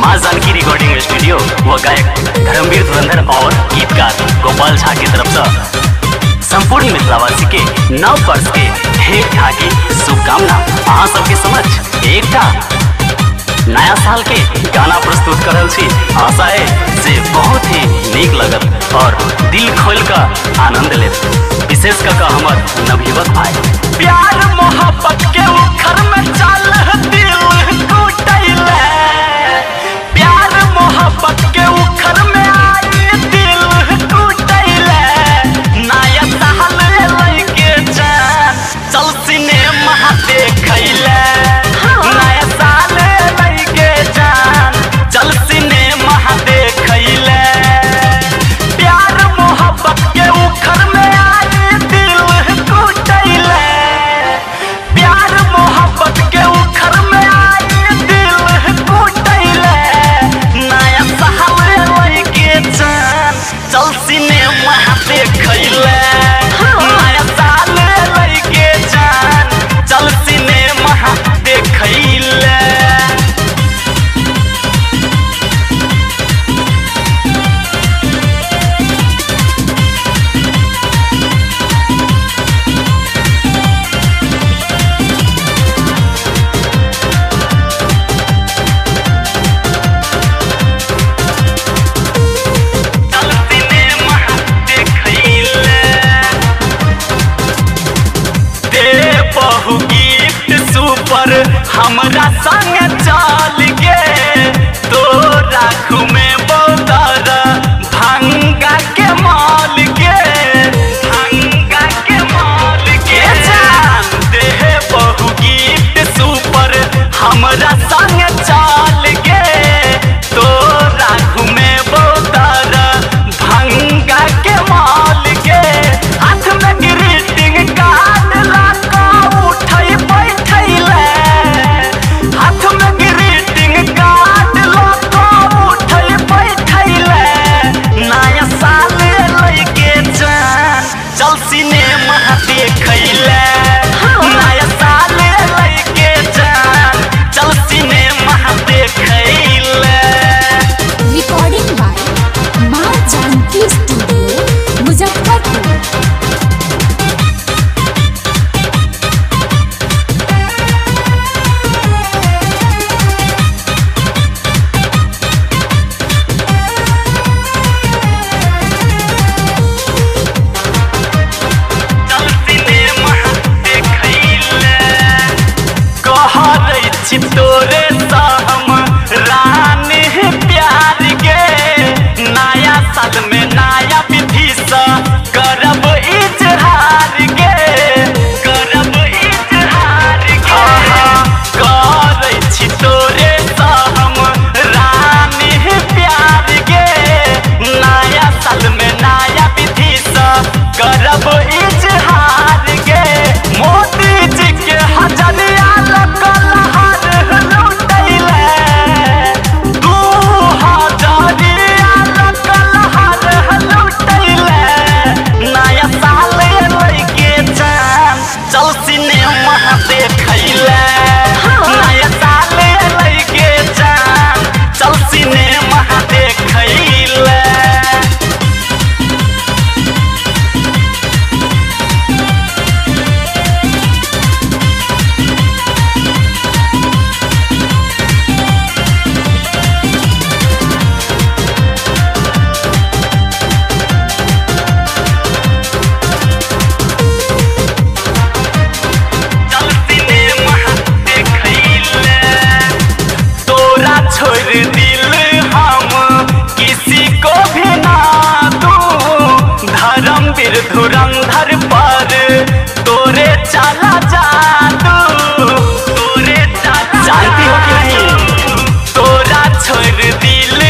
माँ Janaki recording studio व गायक धर्मवीर धुरंधर और गीतकार गोपाल झा की तरफ से संपूर्ण मिथिलावासी के नव वर्ष के ढेर ढाकी शुभकामना। अहाँ सबके समझ एक नया साल के गाना प्रस्तुत कर रही। आशा है से बहुत ही नीक लगत और दिल खोल कर आनंद ले, विशेष कर हमर नवयुवक भाई। प्यार मोहब्बत के उखर में चल दिल टूटैले, प्यार मोहब्बत के उखर में आई दिल टूटैले। नया साल लइके जान चल सिनेमा देखैले, नया साल लइके जान चल सिनेमा देखैले। प्यार मोहब्बत के उखर में आई दिल टूटैले, प्यार मोहब्बत के उखर में आई दिल टूटैले। नया साल लइके जान चल सिनेमा देखैले, नया साल लइके जान चल सिनेमा देखैले। हमरा संग चल गे तोरा घूमे बौतर भंगा के माल गे, भंगा के माल गे। जान दे बहु गिफ्ट सुपर हमरा संग चल गे तोरा घूमे बौतर भंगा के माल गे। हाथ में ग्रीटिंग कार्ड लाका उठै बैठैले, हाथ में ग्रीटिंग कार्ड लाका उठै बैठैले। नया साल लइके जान चल सिनेमा देखैले, नया साल लइके जान चल सिनेमा देखैले। रिकॉर्डिंग बाय माँ जानकी स्टूडियो मुजफ्फरपुर। तोरे हम रानी प्यार गे, नया साल में नया विधि से करब इजहार गे, करब इजहार गे। करै छी तोरे हम रानी प्यार गे, नया साल में नया विधि से करब इजहार गे। मोदी जी के हजरिया लगल चल सिनेमा देखैले, नया साल लइके जान चल सिनेमा देखैले। छोड़ दिल हम किसी को भी ना दूं, धर्मवीर धुरंधर पर तोरे चला जादू, तोरे चला जानती हो कि नहीं। तोरा छोड़ दिल